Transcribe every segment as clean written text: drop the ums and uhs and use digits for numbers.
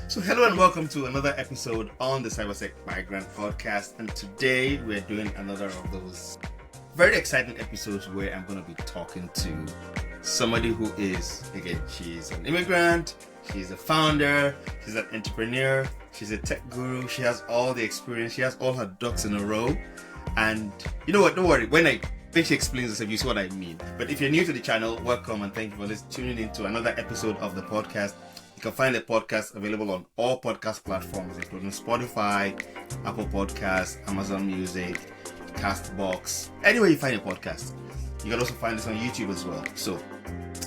So, hello and welcome to another episode on the CyberSec Migrant podcast. And today we're doing another of those very exciting episodes where I'm going to be talking to somebody who is, again, she's an immigrant, she's a founder, she's an entrepreneur, she's a tech guru, she has all the experience, she has all her ducks in a row. And you know what, don't worry, when she explains this, you see what I mean. But if you're new to the channel, welcome and thank you for tuning into another episode of the podcast. You can find the podcast available on all podcast platforms, including Spotify, Apple Podcasts, Amazon Music, Castbox, anywhere you find a podcast. You can also find this on YouTube as well. So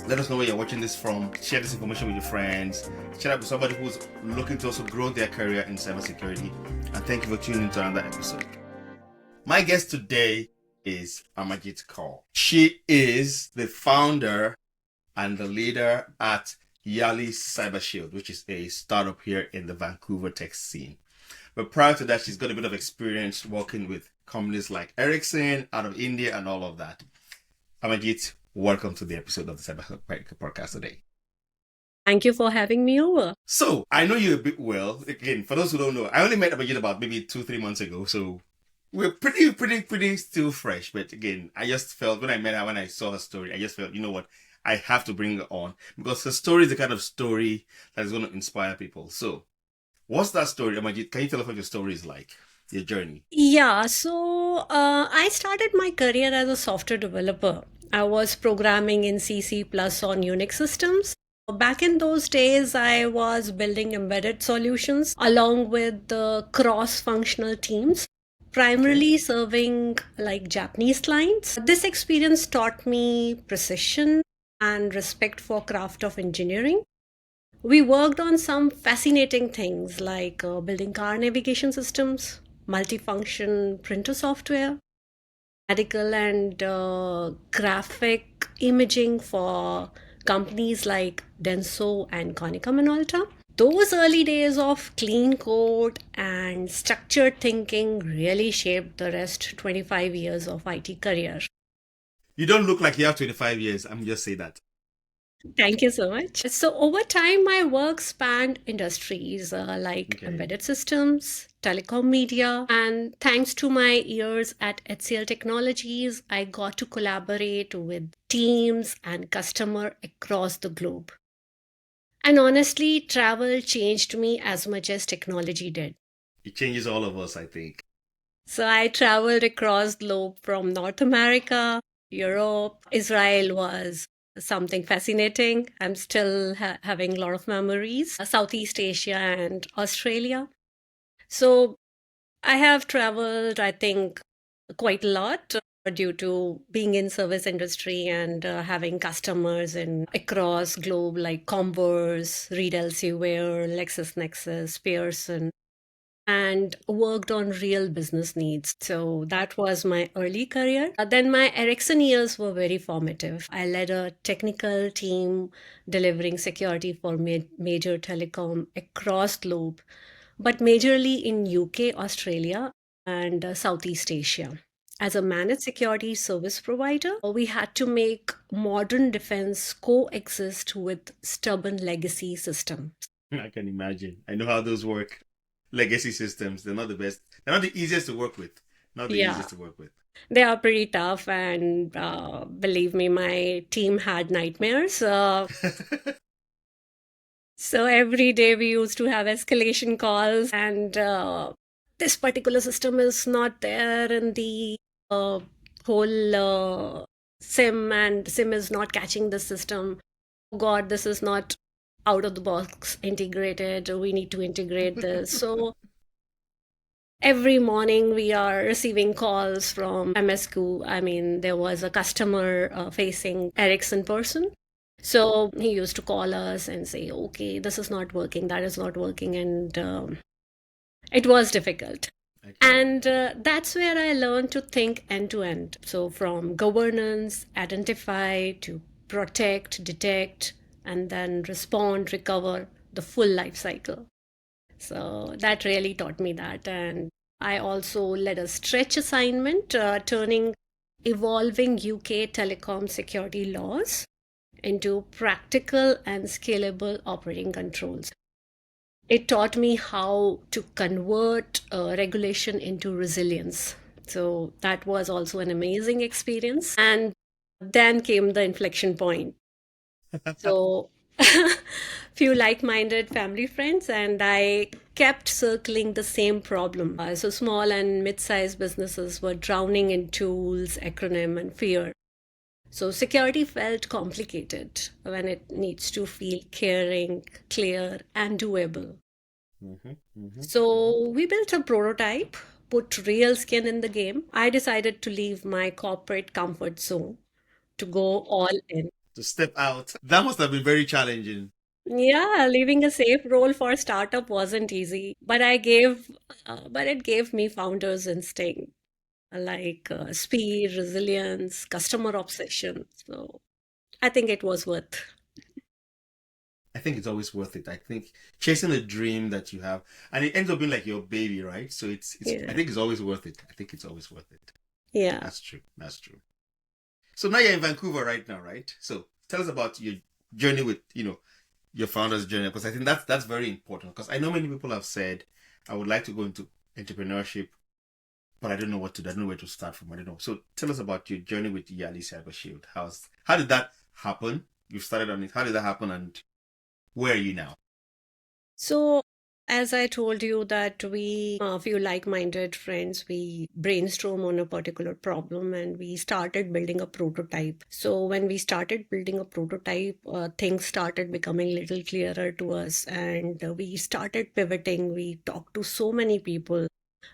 let us know where you're watching this from. Share this information with your friends. Share it with somebody who's looking to also grow their career in cybersecurity. And thank you for tuning into another episode. My guest today is Amarjeet Kaur. She is the founder and the leader at Yali Cyber Shield, which is a startup here in the Vancouver tech scene. But prior to that, she's got a bit of experience working with companies like Ericsson out of India and all of that. Amarjeet, welcome to the episode of the CyberSec podcast today. Thank you for having me over. So, I know you a bit well. Again, for those who don't know, I only met Amarjeet about maybe 2-3 months ago. So, we're pretty still fresh. But again, I just felt when I met her, when I saw her story, I just felt, you know what? I have to bring her on because her story is the kind of story that is going to inspire people. So, what's that story, Amarjeet? Can you tell us what your story is like, your journey? Yeah, so I started my career as a software developer. I was programming in C++ on Unix systems. Back in those days, I was building embedded solutions along with the cross-functional teams, primarily serving like Japanese clients. This experience taught me precision and respect for craft of engineering. We worked on some fascinating things like building car navigation systems, multifunction printer software, medical and graphic imaging for companies like Denso and Konica Minolta. Those early days of clean code and structured thinking really shaped the rest 25 years of IT career. You don't look like you have 25 years. I'm just saying that. Thank you so much. So, over time, my work spanned industries like embedded systems, telecom media, and thanks to my years at HCL Technologies, I got to collaborate with teams and customers across the globe. And honestly, travel changed me as much as technology did. It changes all of us, I think. So, I traveled across the globe from North America, Europe. Israel was something fascinating. I'm still having a lot of memories. Southeast Asia and Australia. So I have traveled, I think, quite a lot due to being in service industry and having customers in across globe like Converse, Reed Elsevier, LexisNexis, Pearson, and worked on real business needs. So that was my early career. Then my Ericsson years were very formative. I led a technical team delivering security for major telecom across globe, but majorly in UK, Australia, and Southeast Asia. As a managed security service provider, we had to make modern defense coexist with stubborn legacy systems. I can imagine. I know how those work. Legacy systems, they're not the best. They're not the easiest to work with. Not the easiest to work with. They are pretty tough, and believe me, my team had nightmares. So every day we used to have escalation calls, and this particular system is not there in the whole SIM, and SIM is not catching the system. Oh God, this is not out of the box integrated. We need to integrate this. So every morning we are receiving calls from MSQ. I mean, there was a customer facing Ericsson person. So he used to call us and say, okay, this is not working, that is not working. And it was difficult. And that's where I learned to think end to end. So from governance, identify to protect, detect, and then respond, recover, the full life cycle. So that really taught me that. And I also led a stretch assignment turning evolving UK telecom security laws into practical and scalable operating controls. It taught me how to convert regulation into resilience. So that was also an amazing experience. And then came the inflection point. So few like-minded family friends, and I kept circling the same problem. So small and mid-sized businesses were drowning in tools, acronym, and fear. So security felt complicated when it needs to feel caring, clear, and doable. Mm-hmm, mm-hmm. So we built a prototype, put real skin in the game. I decided to leave my corporate comfort zone to go all in. To step out. That must have been very challenging. Yeah, leaving a safe role for a startup wasn't easy, but it gave me founder's instinct, like speed, resilience, customer obsession. So I think it was worth. I think it's always worth it. I think chasing a dream that you have, and it ends up being like your baby, right? So it's. I Yeah, think it's always worth it. I think it's always worth it. yeah. That's true. That's true. So now you're in Vancouver right now, right? So tell us about your journey with your founder's journey, because I think that's very important. Because I know many people have said, I would like to go into entrepreneurship, but I don't know what to do. I don't know where to start from. I don't know. So tell us about your journey with Yali Cyber Shield. How did that happen? You started on it. How did that happen, and where are you now? So, as I told you that we, a few like-minded friends, we brainstorm on a particular problem and we started building a prototype. So when we started building a prototype, things started becoming little clearer to us, and we started pivoting. We talked to so many people.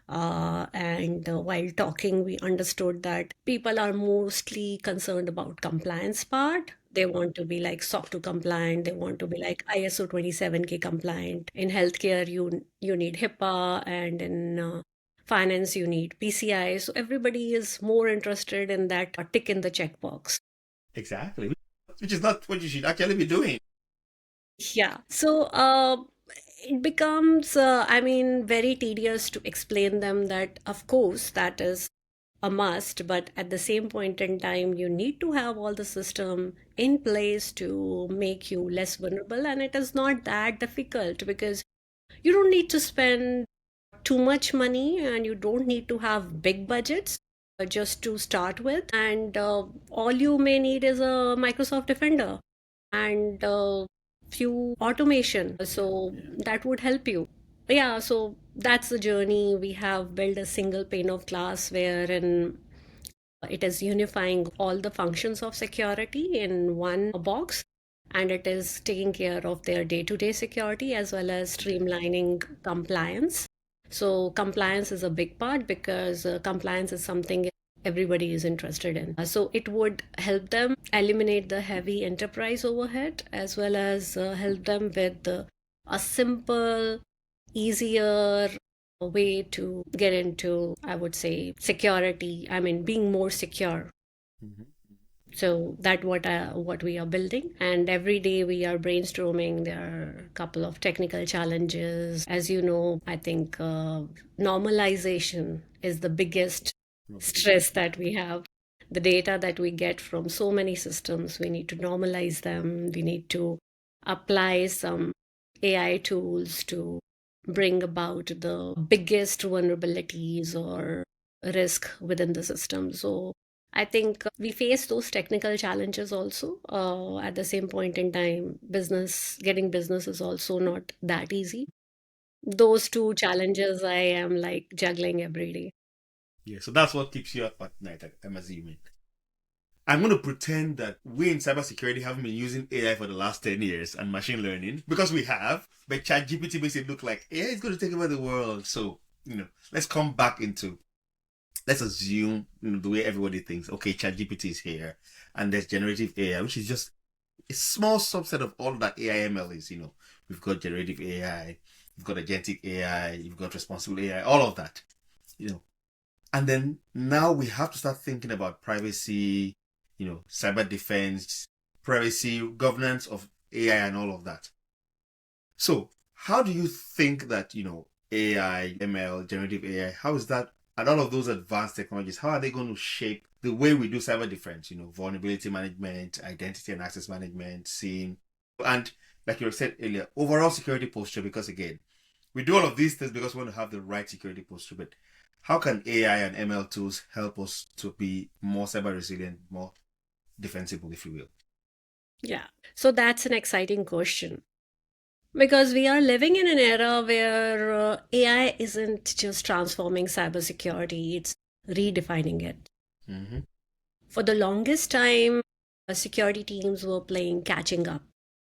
And while talking, we understood that people are mostly concerned about compliance part. They want to be like SOC 2 compliant. They want to be like ISO 27K compliant. In healthcare, you need HIPAA, and in finance, you need PCI. So everybody is more interested in that tick in the checkbox. Exactly. Which is not what you should actually be doing. Yeah. So it becomes, I mean, very tedious to explain them that, of course, that is a must, but at the same point in time, you need to have all the system in place to make you less vulnerable. And it is not that difficult because you don't need to spend too much money and you don't need to have big budgets just to start with. And all you may need is a Microsoft Defender and few automation. So Yeah. that would help you. Yeah, so that's the journey. We have built a single pane of glass wherein it is unifying all the functions of security in one box, and it is taking care of their day-to-day security as well as streamlining compliance. So compliance is a big part because compliance is something everybody is interested in. So it would help them eliminate the heavy enterprise overhead as well as help them with a simple, easier way to get into, I would say, security. I mean, being more secure. Mm-hmm. So that what we are building, and every day we are brainstorming. There are a couple of technical challenges. As you know, I think normalization is the biggest stress that we have. The data that we get from so many systems, we need to normalize them. We need to apply some AI tools to bring about the biggest vulnerabilities or risk within the system. So I think we face those technical challenges also. At the same point in time, getting business is also not that easy. Those two challenges I am like juggling every day. Yeah. So that's what keeps you up at night, I'm assuming. I'm going to pretend that we in cybersecurity haven't been using AI for the last 10 years and machine learning, because we have, but ChatGPT makes it look like AI is going to take over the world. So, let's come back into, let's assume, the way everybody thinks, okay, ChatGPT is here and there's generative AI, which is just a small subset of all that AI/ML is. We've got generative AI, you've got agentic AI, you've got responsible AI, all of that, you know. And then now we have to start thinking about privacy, cyber defense, privacy, governance of AI, and all of that. So, how do you think that, AI, ML, generative AI, how is that, and all of those advanced technologies, how are they going to shape the way we do cyber defense, vulnerability management, identity and access management, SIEM, and, like you said earlier, overall security posture, because again, we do all of these things because we want to have the right security posture, but how can AI and ML tools help us to be more cyber resilient, more defensible, if you will? Yeah. So that's an exciting question because we are living in an era where AI isn't just transforming cybersecurity, it's redefining it. Mm-hmm. For the longest time, security teams were playing catching up.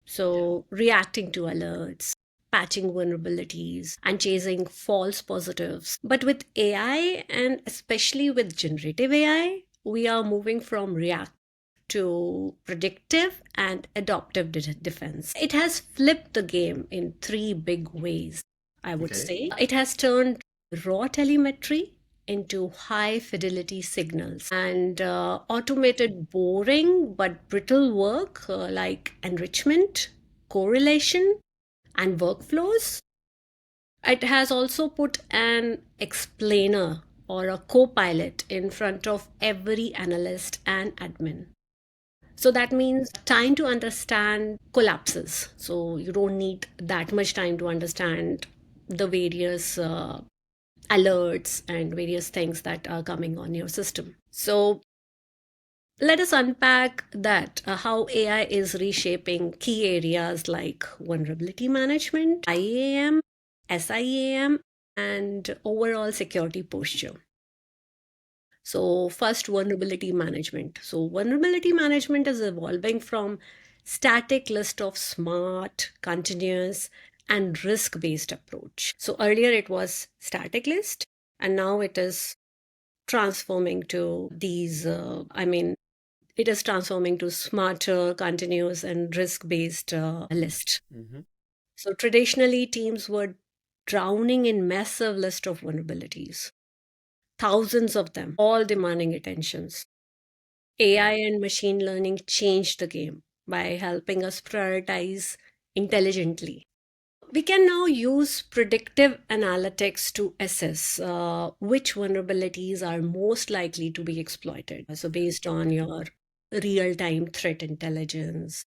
So, reacting to alerts, patching vulnerabilities, and chasing false positives. But with AI, and especially with generative AI, we are moving from react to predictive and adaptive defense. It has flipped the game in three big ways, I would Okay. say. It has turned raw telemetry into high fidelity signals and automated boring but brittle work like enrichment, correlation, and workflows. It has also put an explainer or a co pilot in front of every analyst and admin. So that means time to understand collapses. So you don't need that much time to understand the various alerts and various things that are coming on your system. So let us unpack that how AI is reshaping key areas like vulnerability management, IAM, SIAM, and overall security posture. So, first, vulnerability management. So, vulnerability management is evolving from static list of smart, continuous, and risk-based approach. So, earlier it was static list, and now it is transforming to these. It is transforming to smarter, continuous, and risk-based list. Mm-hmm. So, traditionally, teams were drowning in massive list of vulnerabilities, thousands of them, all demanding attentions. AI and machine learning changed the game by helping us prioritize intelligently. We can now use predictive analytics to assess which vulnerabilities are most likely to be exploited. So, based on your real time threat intelligence,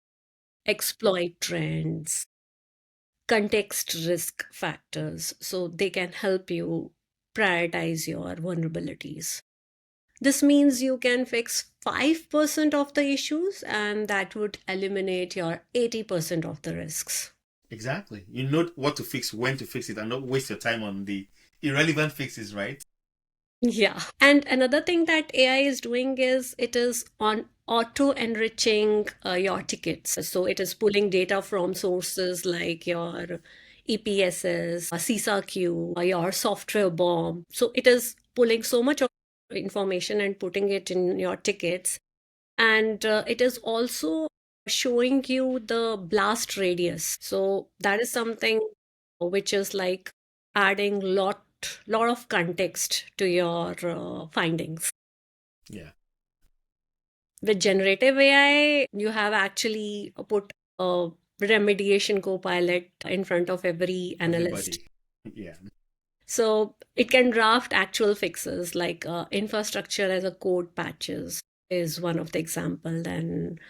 exploit trends, context risk factors, so they can help you prioritize your vulnerabilities. This means you can fix 5% of the issues, and that would eliminate your 80% of the risks. Exactly. You know what to fix, when to fix it, and not waste your time on the irrelevant fixes, right? Yeah. And another thing that AI is doing is it is on auto enriching your tickets. So it is pulling data from sources like your EPSS, CISA-Q, your software bomb. So it is pulling so much of information and putting it in your tickets. And it is also showing you the blast radius. So that is something which is like adding lot of context to your findings. Yeah. With generative AI, you have actually put a remediation co-pilot in front of every analyst. Everybody. Yeah. So it can draft actual fixes like infrastructure as a code patches is one of the example. Then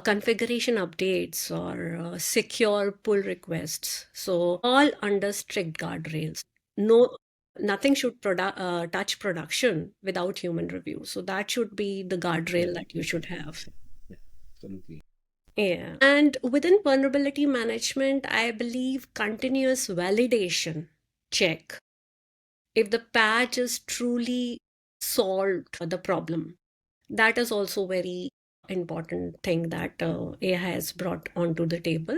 configuration updates or secure pull requests. So all under strict guardrails. No, nothing should touch production without human review. So that should be the guardrail that you should have. Yeah. Absolutely. Yeah. And within vulnerability management, I believe continuous validation check if the patch is truly solved the problem. That is also very important thing that AI has brought onto the table.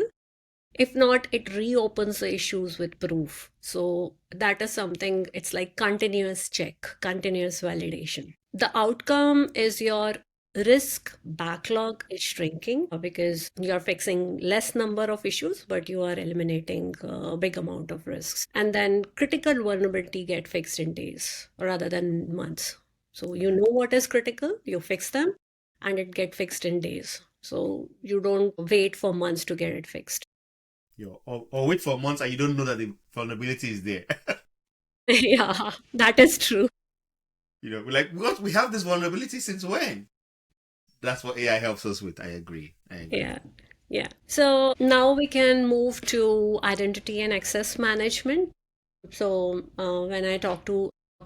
If not, it reopens the issues with proof. So that is something, it's like continuous check, continuous validation. The outcome is your risk backlog is shrinking because you're fixing less number of issues, but you are eliminating a big amount of risks. And then critical vulnerability get fixed in days rather than months. So you know what is critical, you fix them, and it get fixed in days. So you don't wait for months to get it fixed. Or wait for months and you don't know that the vulnerability is there. Yeah, that is true. We're like, what? We have this vulnerability since when? That's what AI helps us with. I agree. Yeah. Yeah. So now we can move to identity and access management. So when I talk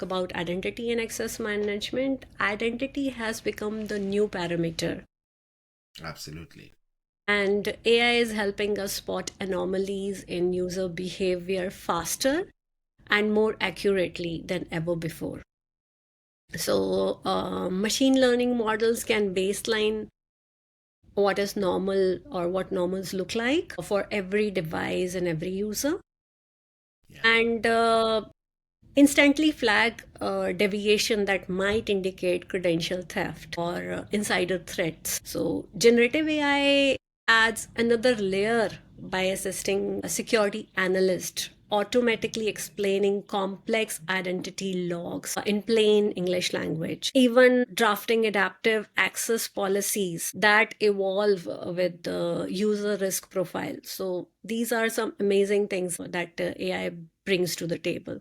about identity and access management, identity has become the new parameter. Absolutely. And AI is helping us spot anomalies in user behavior faster and more accurately than ever before. So, machine learning models can baseline what is normal or what normals look like for every device and every user, Yeah. and instantly flag deviation that might indicate credential theft or insider threats. So, generative AI adds another layer by assisting a security analyst automatically explaining complex identity logs in plain English language, even drafting adaptive access policies that evolve with the user risk profile. So, these are some amazing things that AI brings to the table.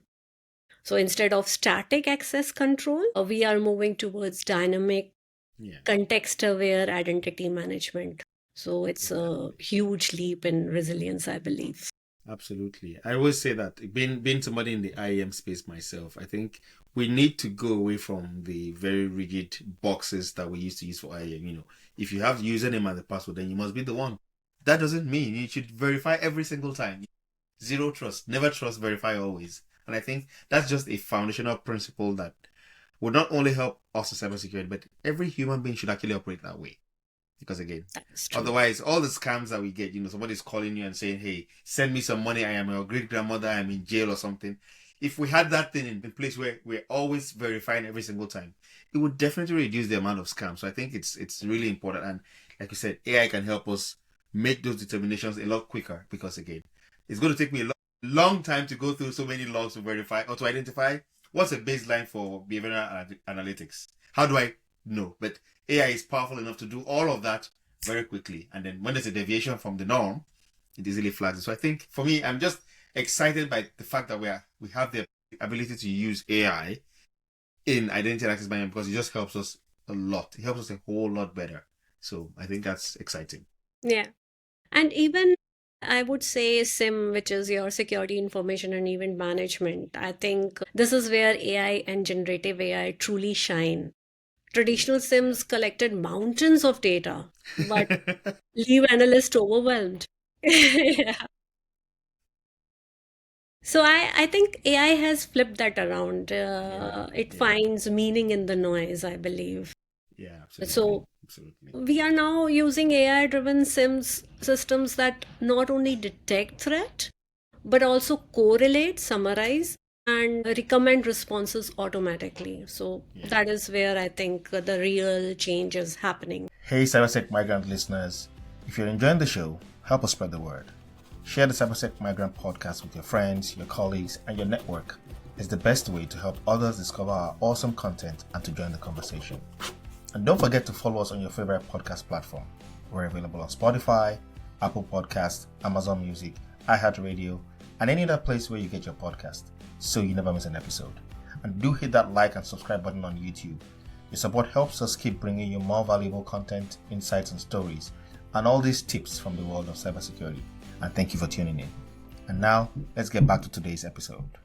So instead of static access control, we are moving towards dynamic, Yeah. context aware identity management. So it's a Exactly. huge leap in resilience, I believe. Absolutely. I always say that being somebody in the IAM space myself, I think we need to go away from the very rigid boxes that we used to use for IAM. If you have the username and the password, then you must be the one. That doesn't mean you should verify every single time. Zero trust. Never trust, verify always. And I think that's just a foundational principle that will not only help us in cybersecurity, but every human being should actually operate that way. Because again, That's true. otherwise, all the scams that we get, somebody's calling you and saying, "Hey, send me some money. I am your great grandmother. I'm in jail or something." If we had that thing in place where we're always verifying every single time, it would definitely reduce the amount of scams. So I think it's really important. And like you said, AI can help us make those determinations a lot quicker. Because again, it's going to take me a long time to go through so many logs to verify or to identify what's a baseline for behavioral analytics. How do I know? But AI is powerful enough to do all of that very quickly. And then when there's a deviation from the norm, it easily flags it. So I think for me, I'm just excited by the fact that we have the ability to use AI in identity and access management because it just helps us a lot. It helps us a whole lot better. So I think that's exciting. Yeah. And even I would say SIM, which is your security information and event management. I think this is where AI and generative AI truly shine. Traditional SIMs collected mountains of data, but leave analysts overwhelmed. Yeah. So I think AI has flipped that around. It Yeah. finds meaning in the noise, I believe. Yeah, absolutely. So Absolutely. we are now using AI-driven SIMs systems that not only detect threat, but also correlate, summarize, and recommend responses automatically. So Yeah. that is where I think the real change is happening. Hey, CyberSec Migrant listeners. If you're enjoying the show, help us spread the word. Share the CyberSec Migrant podcast with your friends, your colleagues, and your network. It's the best way to help others discover our awesome content and to join the conversation. And don't forget to follow us on your favorite podcast platform. We're available on Spotify, Apple Podcasts, Amazon Music, iHeartRadio, and any other place where you get your podcast, so you never miss an episode. And do hit that like and subscribe button on YouTube. Your support helps us keep bringing you more valuable content, insights, and stories, and all these tips from the world of cybersecurity. And thank you for tuning in. And now, let's get back to today's episode.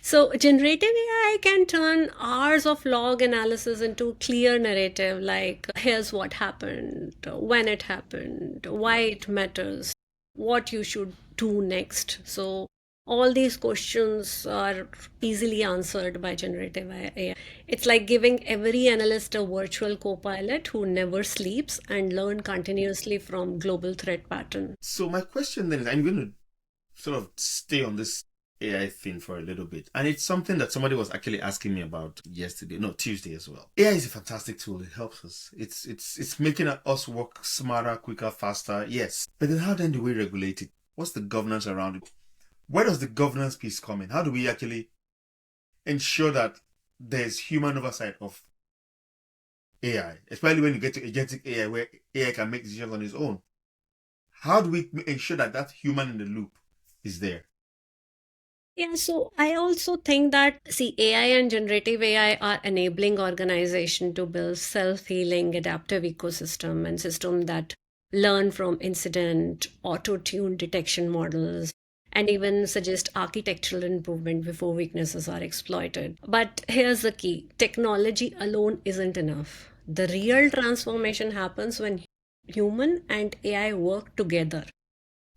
So generative AI can turn hours of log analysis into clear narrative like here's what happened, when it happened, why it matters, what you should do next. So all these questions are easily answered by generative AI. It's like giving every analyst a virtual co-pilot who never sleeps and learn continuously from global threat pattern. So my question then is, I'm going to sort of stay on this AI thing for a little bit. And it's something that somebody was actually asking me about Tuesday as well. AI is a fantastic tool. It helps us. It's making us work smarter, quicker, faster. Yes. But then how then do we regulate it? What's the governance around it? Where does the governance piece come in? How do we actually ensure that there's human oversight of AI, especially when you get to agentic AI, where AI can make decisions on its own? How do we ensure that that human in the loop is there? Yeah, so I also think that, see, AI and generative AI are enabling organization to build self-healing adaptive ecosystem and system that learn from incident, auto-tune detection models, and even suggest architectural improvement before weaknesses are exploited. But here's the key: technology alone isn't enough. The real transformation happens when human and AI work together,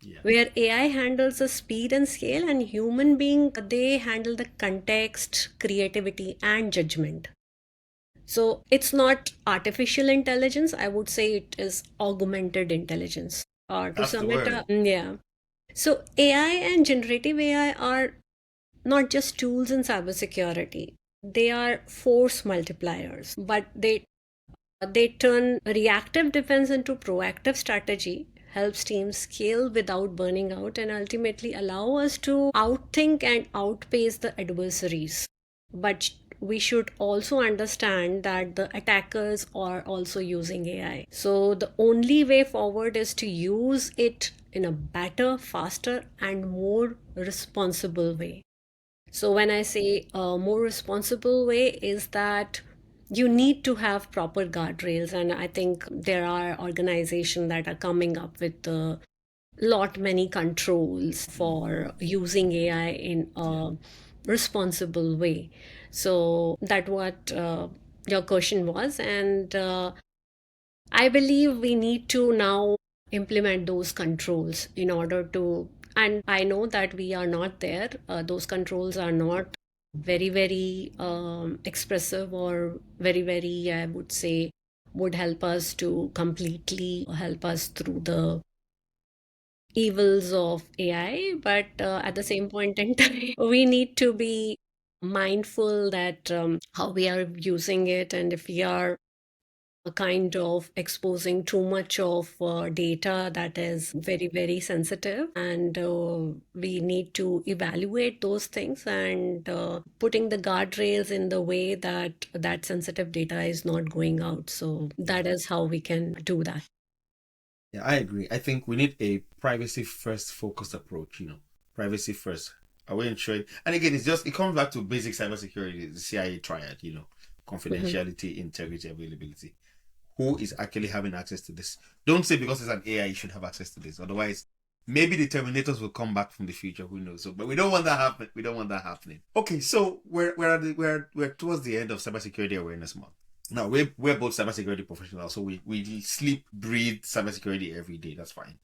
Yeah. where AI handles the speed and scale, and human being they handle the context, creativity, and judgment. So it's not artificial intelligence. I would say it is augmented intelligence. To That's the sum it word. up, yeah. So AI and generative AI are not just tools in cybersecurity. They are force multipliers, but they turn reactive defense into proactive strategy, helps teams scale without burning out, and ultimately allow us to outthink and outpace the adversaries. But we should also understand that the attackers are also using AI. So the only way forward is to use it in a better, faster, and more responsible way. So when I say a more responsible way is that you need to have proper guardrails, and I think there are organizations that are coming up with a lot many controls for using AI in Yeah. a responsible way. So that what your question was, and I believe we need to now implement those controls in order to, and I know that we are not there. Those controls are not very expressive or very, I would say, would help us to completely help us through the evils of AI. But at the same point in time, we need to be mindful that how we are using it, and if we are kind of exposing too much of data that is very sensitive, and we need to evaluate those things and putting the guardrails in the way that that sensitive data is not going out. So that is how we can do that. Yeah, I agree. I think we need a privacy first focused approach, privacy first. Are we ensuring? And again, it comes back to basic cybersecurity, the CIA triad, Mhm. confidentiality, integrity, availability. Who is actually having access to this? Don't say because it's an AI, you should have access to this. Otherwise, maybe the Terminators will come back from the future. Who knows? So, but we don't want that happen. We don't want that happening. Okay, so we're towards the end of Cybersecurity Awareness Month. Now we're both cybersecurity professionals, so we sleep, breathe cybersecurity every day. That's fine.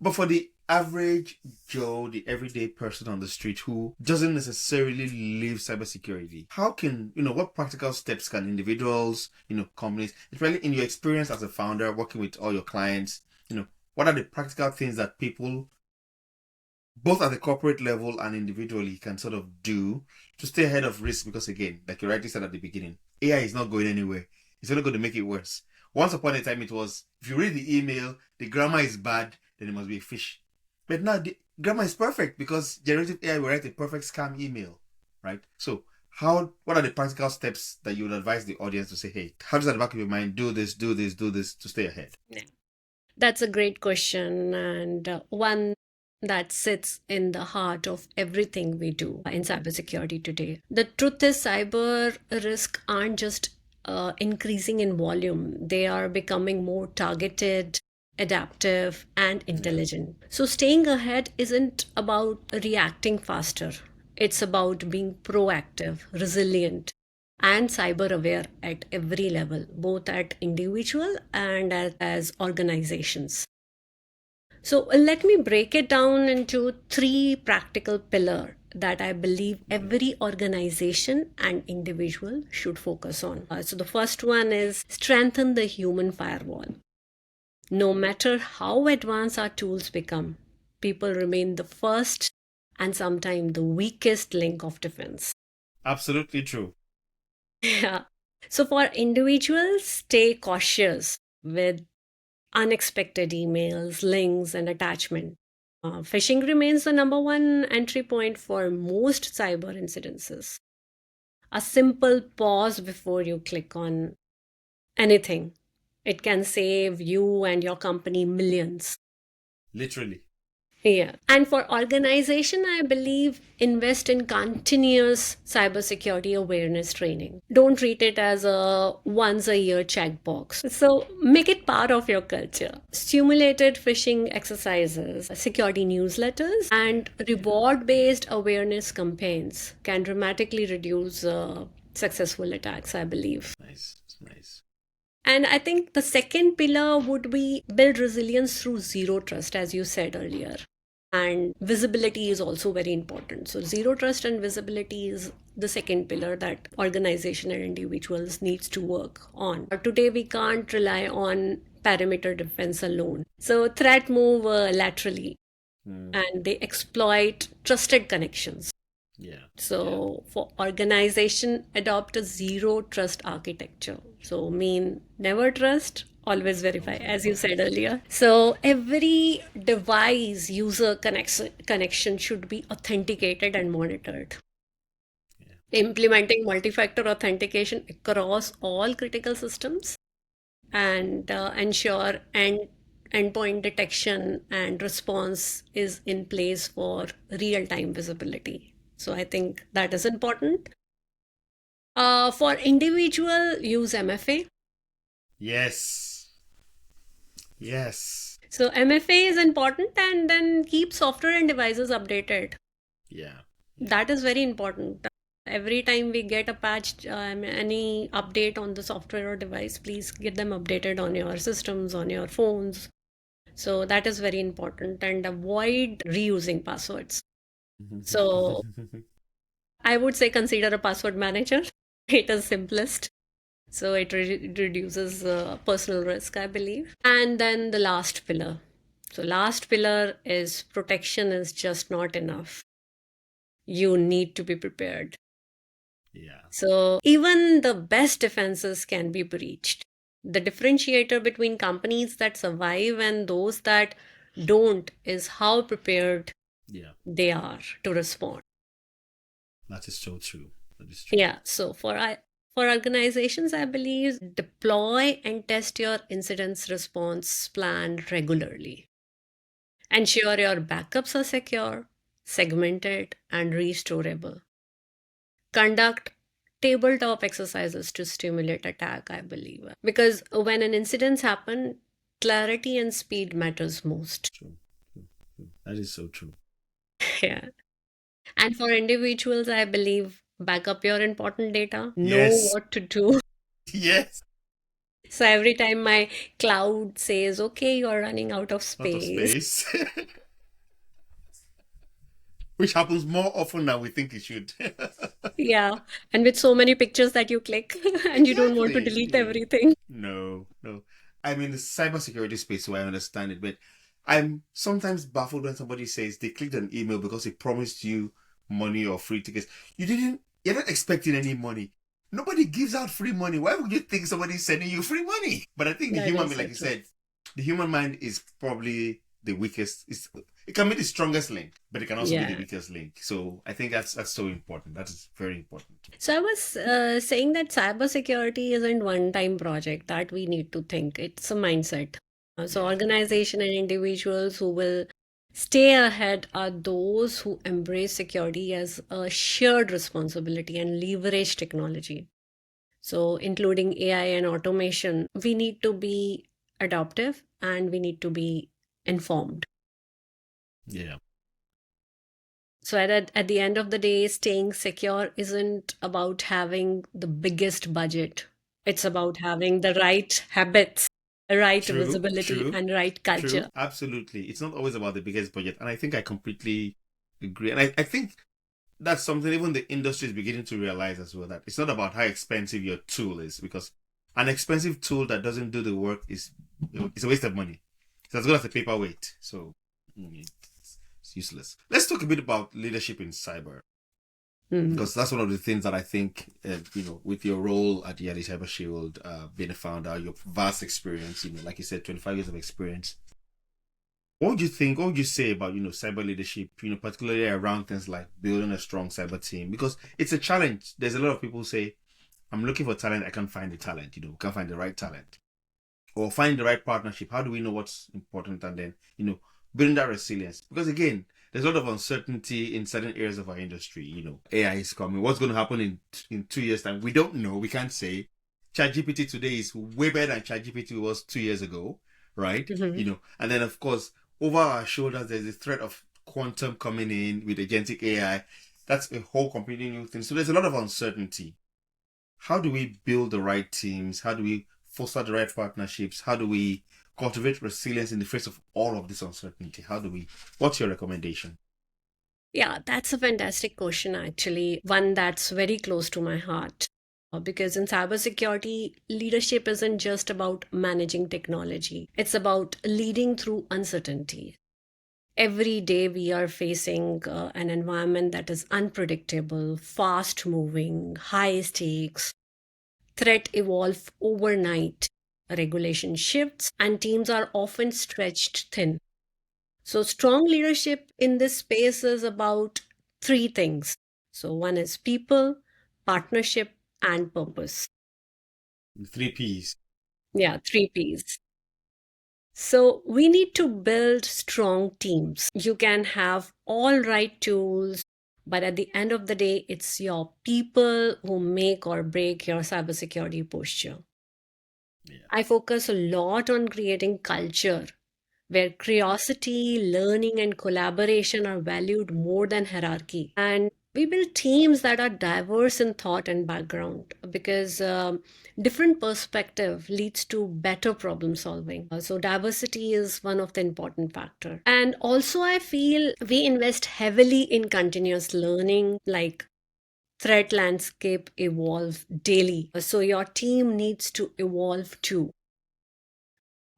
But for the average Joe, the everyday person on the street who doesn't necessarily live cybersecurity, how can, what practical steps can individuals, companies, especially in your experience as a founder, working with all your clients, what are the practical things that people, both at the corporate level and individually, can sort of do to stay ahead of risk? Because again, like you rightly said at the beginning, AI is not going anywhere. It's only going to make it worse. Once upon a time, it was, if you read the email, the grammar is bad, then it must be a fish. But now the grammar is perfect because generative AI will write a perfect scam email, right? So what are the practical steps that you would advise the audience to say, hey, how does that back of your mind, do this, do this, do this to stay ahead? Yeah. That's a great question, and one that sits in the heart of everything we do in cybersecurity today. The truth is, cyber risks aren't just increasing in volume, they are becoming more targeted, adaptive, and Yeah. intelligent. So, staying ahead isn't about reacting faster, it's about being proactive, resilient, and cyber aware at every level, both at individual and as organizations. So let me break it down into three practical pillars that I believe every organization and individual should focus on. So the first one is strengthen the human firewall. No matter how advanced our tools become, people remain the first and sometimes the weakest link of defense. Absolutely true. Yeah. So for individuals, stay cautious with unexpected emails, links, and attachment. Phishing remains the number one entry point for most cyber incidences. A simple pause before you click on anything. It can save you and your company millions. Literally. Yeah. And for organization, I believe invest in continuous cybersecurity awareness training. Don't treat it as a once a year checkbox. So make it part of your culture. Stimulated phishing exercises, security newsletters, and reward based awareness campaigns can dramatically reduce successful attacks, I believe. Nice, nice. And I think the second pillar would be build resilience through zero trust, as you said earlier. And visibility is also very important. So zero trust and visibility is the second pillar that organization and individuals needs to work on. Today we can't rely on perimeter defense alone. So threat move laterally and they exploit trusted connections. Yeah. So for organization, adopt a zero trust architecture. So mean never trust, always verify, as you said earlier. So every device user connection should be authenticated and monitored. Implementing multi-factor authentication across all critical systems and ensure endpoint detection and response is in place for real-time visibility. So I think that is important. For individual, use MFA. Yes. Yes. So MFA is important, and then keep software and devices updated. Yeah. That is very important. Every time we get a patch, any update on the software or device, please get them updated on your systems, on your phones. So that is very important, and avoid reusing passwords. So I would say consider a password manager. It is simplest. So it reduces personal risk, I believe. And then the last pillar. So last pillar is protection is just not enough. You need to be prepared. Yeah. So even the best defenses can be breached. The differentiator between companies that survive and those that don't is how prepared they are to respond. That is so true. That is true. Yeah. So for organizations, I believe deploy and test your incidents response plan regularly. Ensure your backups are secure, segmented, and restorable. Conduct tabletop exercises to stimulate attack, I believe. Because when an incident happens, clarity and speed matters most. True. That is so true. Yeah. And for individuals, I believe back up your important data, know Yes. what to do. Yes. So every time my cloud says, okay, you're running out of Out of space. space. Which happens more often than we think it should. Yeah. And with so many pictures that you click and you don't want to Exactly. delete everything. No, no. I'm in the cybersecurity space, so I understand it, but I'm sometimes baffled when somebody says they clicked an email because it promised you money or free tickets. You're not expecting any money. Nobody gives out free money. Why would you think somebody's sending you free money? But I think the That human is mind, so like you true. said, the human mind is probably the weakest. It can be the strongest link, but it can also be the Yeah. weakest link. So I think that's so important. That is very important. So I was saying that cybersecurity isn't one-time project that we need to think. It's a mindset. So Yeah. organization and individuals who will stay ahead are those who embrace security as a shared responsibility and leverage technology. So including AI and automation, we need to be adaptive and we need to be informed. Yeah. So at the end of the day, staying secure isn't about having the biggest budget. It's about having the right habits, right True, visibility, true, and right true. culture. Absolutely. It's not always about the biggest budget. And I think I completely agree. And I think that's something even the industry is beginning to realize as well, that it's not about how expensive your tool is, because an expensive tool that doesn't do the work is it's a waste of money. It's as good as a paperweight. So it's useless. Let's talk a bit about leadership in cyber. Because that's one of the things that I think, with your role at Yali Cyber Shield, being a founder, your vast experience, like you said, 25 years of experience. What would you think? What would you say about, cyber leadership, particularly around things like building a strong cyber team? Because it's a challenge. There's a lot of people who say, I'm looking for talent. I can't find the talent, can't find the right talent or find the right partnership. How do we know what's important? And then, building that resilience. Because again, there's a lot of uncertainty in certain areas of our industry. AI is coming. What's going to happen in 2 years' time? We don't know. We can't say. ChatGPT today is way better than ChatGPT was 2 years ago, right? Mhm. And then of course, over our shoulders, there's the threat of quantum coming in with agentic AI. That's a whole completely new thing. So there's a lot of uncertainty. How do we build the right teams? How do we foster the right partnerships? How do we cultivate resilience in the face of all of this uncertainty? What's your recommendation? Yeah, that's a fantastic question, actually. One that's very close to my heart. Because in cybersecurity, leadership isn't just about managing technology, it's about leading through uncertainty. Every day, we are facing an environment that is unpredictable, fast moving, high stakes. Threat evolve overnight, regulation shifts, and teams are often stretched thin. So, strong leadership in this space is about three things. So, one is people, partnership, and purpose. The three P's. Yeah, three P's. So, we need to build strong teams. You can have all right tools, but at the end of the day, it's your people who make or break your cybersecurity posture. Yeah. I focus a lot on creating culture where curiosity, learning, and collaboration are valued more than hierarchy. And we build teams that are diverse in thought and background because different perspective leads to better problem solving. So diversity is one of the important factor. And also I feel we invest heavily in continuous learning, like threat landscape evolve daily. So your team needs to evolve too.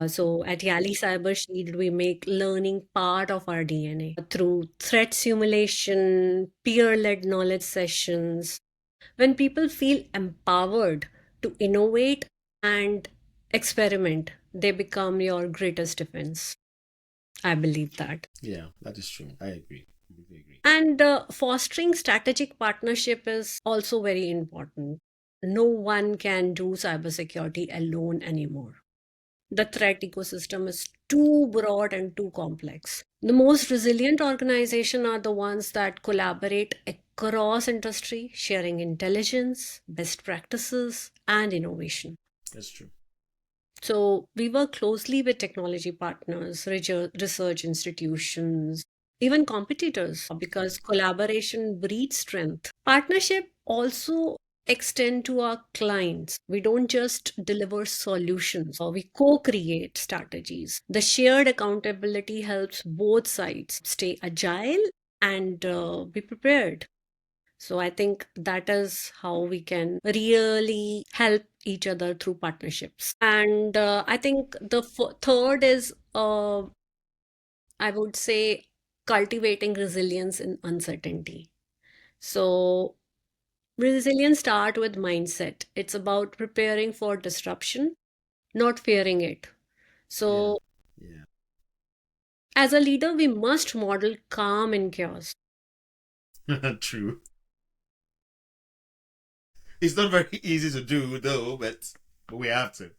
So at Yali Cyber Shield, we make learning part of our DNA through threat simulation, peer led knowledge sessions. When people feel empowered to innovate and experiment, they become your greatest defense. I believe that. Yeah, that is true. I agree. Completely agree. And fostering strategic partnership is also very important. No one can do cybersecurity alone anymore. The threat ecosystem is too broad and too complex. The most resilient organizations are the ones that collaborate across industry, sharing intelligence, best practices, and innovation. That's true. So we work closely with technology partners, research institutions, even competitors, because collaboration breeds strength. Partnership also extend to our clients. We don't just deliver solutions or we co-create strategies. The shared accountability helps both sides stay agile and be prepared. So I think that is how we can really help each other through partnerships. And I think the third is, I would say, cultivating resilience in uncertainty. So resilience start with mindset. It's about preparing for disruption, not fearing it. Yeah. So Yeah. as a leader, we must model calm in chaos. True. It's not very easy to do though, but we have to.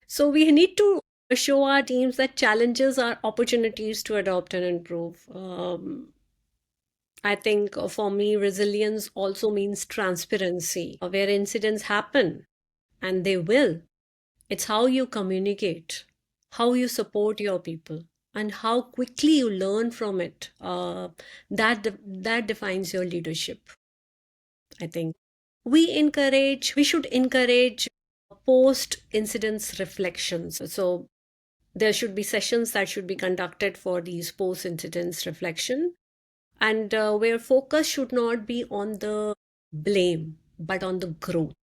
So we need to show our teams that challenges are opportunities to adopt and improve. I think for me, resilience also means transparency. Where incidents happen, and they will. It's how you communicate, how you support your people, and how quickly you learn from it. That defines your leadership, I think. We should encourage post incidents reflections. So there should be sessions that should be conducted for these post incidents reflection, and where focus should not be on the blame but on the growth.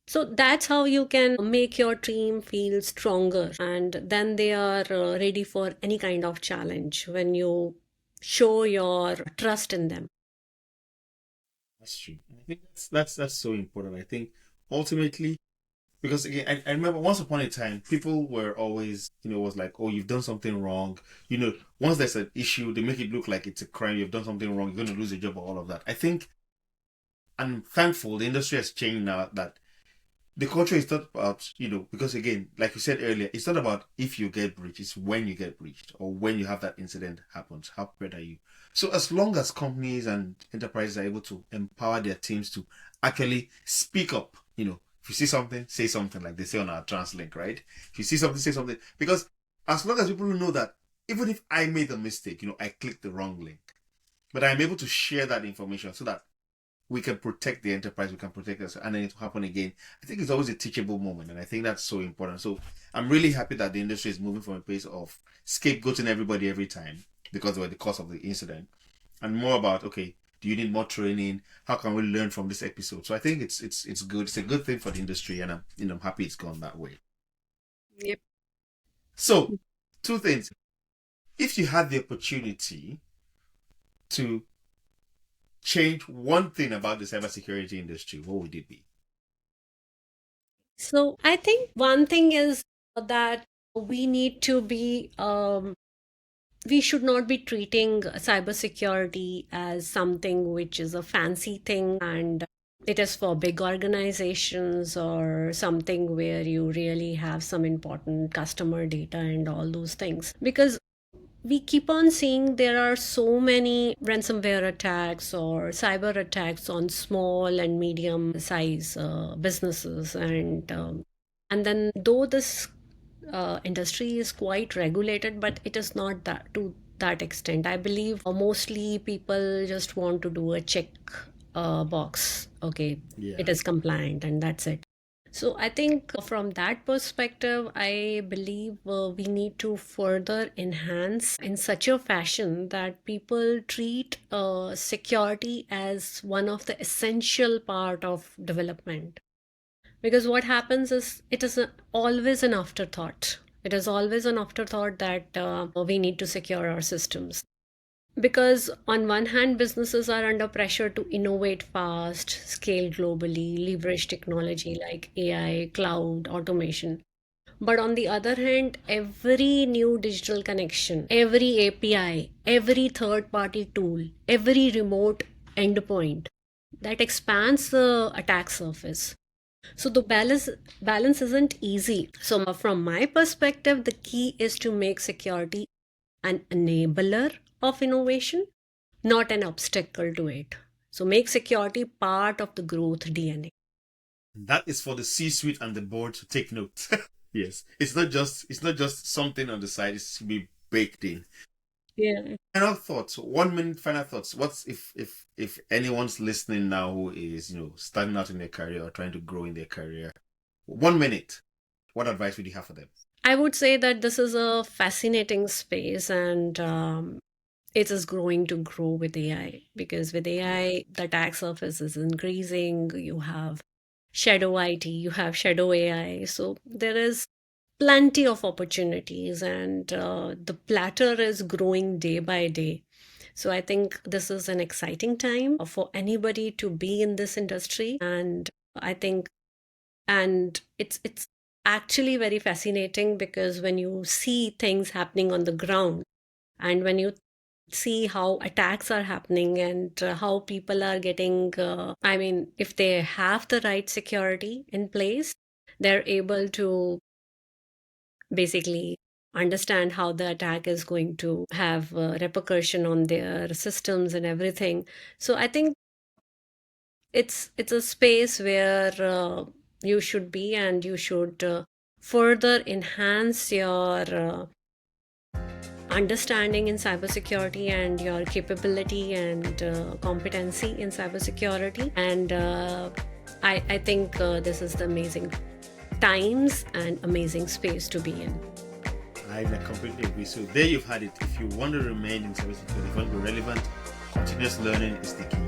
So that's how you can make your team feel stronger, and then they are ready for any kind of challenge when you show your trust in them. That's true. I think that's so important. I think ultimately, because again, I remember once upon a time, people were always, was like, oh, you've done something wrong. Once there's an issue, they make it look like it's a crime. You've done something wrong. You're going to lose your job or all of that. I think I'm thankful the industry has changed now that the culture is not about, because again, like you said earlier, it's not about if you get breached, it's when you get breached or when you have that incident happens. How prepared are you? So as long as companies and enterprises are able to empower their teams to actually speak up, if you see something, say something, like they say on our TransLink, right? If you see something, say something. Because as long as people know that, even if I made a mistake, I clicked the wrong link, but I'm able to share that information so that we can protect the enterprise, we can protect us, and then it will happen again. I think it's always a teachable moment, and I think that's so important. So I'm really happy that the industry is moving from a place of scapegoating everybody every time because they were the cause of the incident, and more about, okay, do you need more training? How can we learn from this episode? So I think it's good. It's a good thing for the industry, and I'm happy it's gone that way. Yep. So two things: if you had the opportunity to change one thing about the cybersecurity industry, what would it be? So I think one thing is that we need to be we should not be treating cybersecurity as something which is a fancy thing and it is for big organizations or something where you really have some important customer data and all those things. Because we keep on seeing there are so many ransomware attacks or cyber attacks on small and medium size businesses, and then though this industry is quite regulated, but it is not that to that extent. I believe mostly people just want to do a check box. Okay, Yeah. it is compliant, and that's it. So I think from that perspective, I believe we need to further enhance in such a fashion that people treat security as one of the essential part of development. Because what happens is it is always an afterthought. It is always an afterthought that we need to secure our systems. Because on one hand, businesses are under pressure to innovate fast, scale globally, leverage technology like AI, cloud, automation. But on the other hand, every new digital connection, every API, every third party tool, every remote endpoint that expands the attack surface. So the balance isn't easy. So from my perspective, the key is to make security an enabler of innovation, not an obstacle to it. So make security part of the growth DNA. That is for the C-suite and the board to take note. Yes, it's not just something on the side. It's to be baked in. Yeah. Final thoughts. 1 minute final thoughts. What's if anyone's listening now who is starting out in their career or trying to grow in their career? 1 minute. What advice would you have for them? I would say that this is a fascinating space and it is growing to grow with AI because with AI, the attack surface is increasing. You have shadow IT, you have shadow AI. So there is plenty of opportunities and the platter is growing day by day. So I think this is an exciting time for anybody to be in this industry. And I think, and it's actually very fascinating because when you see things happening on the ground and when you see how attacks are happening and how people are getting, I mean, if they have the right security in place, they're able to basically understand how the attack is going to have repercussion on their systems and everything. So I think it's a space where you should be and you should further enhance your understanding in cybersecurity and your capability and competency in cybersecurity. And I think this is the amazing times and amazing space to be in. I completely agree. So there you've had it. If you want to remain in cybersecurity, if you want to be relevant, continuous learning is the key.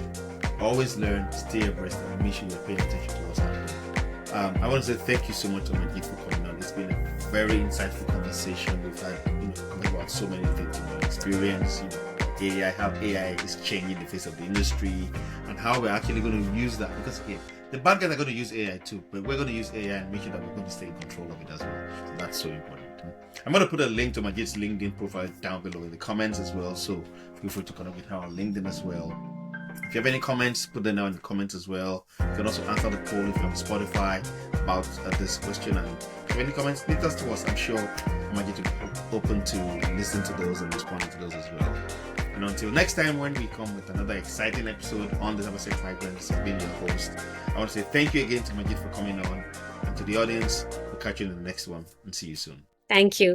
Always learn, stay abreast, and make sure you're paying attention to what's happening. I want to say thank you so much, Amarjeet, for coming on. It's been a very insightful conversation. We've had, talking about so many things, experience, AI, how AI is changing the face of the industry, and how we're actually going to use that. Because again, the bad guys are going to use AI too, but we're going to use AI and make sure that we're going to stay in control of it as well. So that's so important. I'm going to put a link to Amarjeet's LinkedIn profile down below in the comments as well. So feel free to connect with her on LinkedIn as well. If you have any comments, put them down in the comments as well. You can also answer the poll if you're on Spotify about this question. And if you have any comments, leave us to us. I'm sure Amarjeet will be open to listen to those and responding to those as well. And until next time, when we come with another exciting episode on the CyberSec Migrant, this has been your host. I want to say thank you again to Amarjeet for coming on. And to the audience, we'll catch you in the next one and see you soon. Thank you.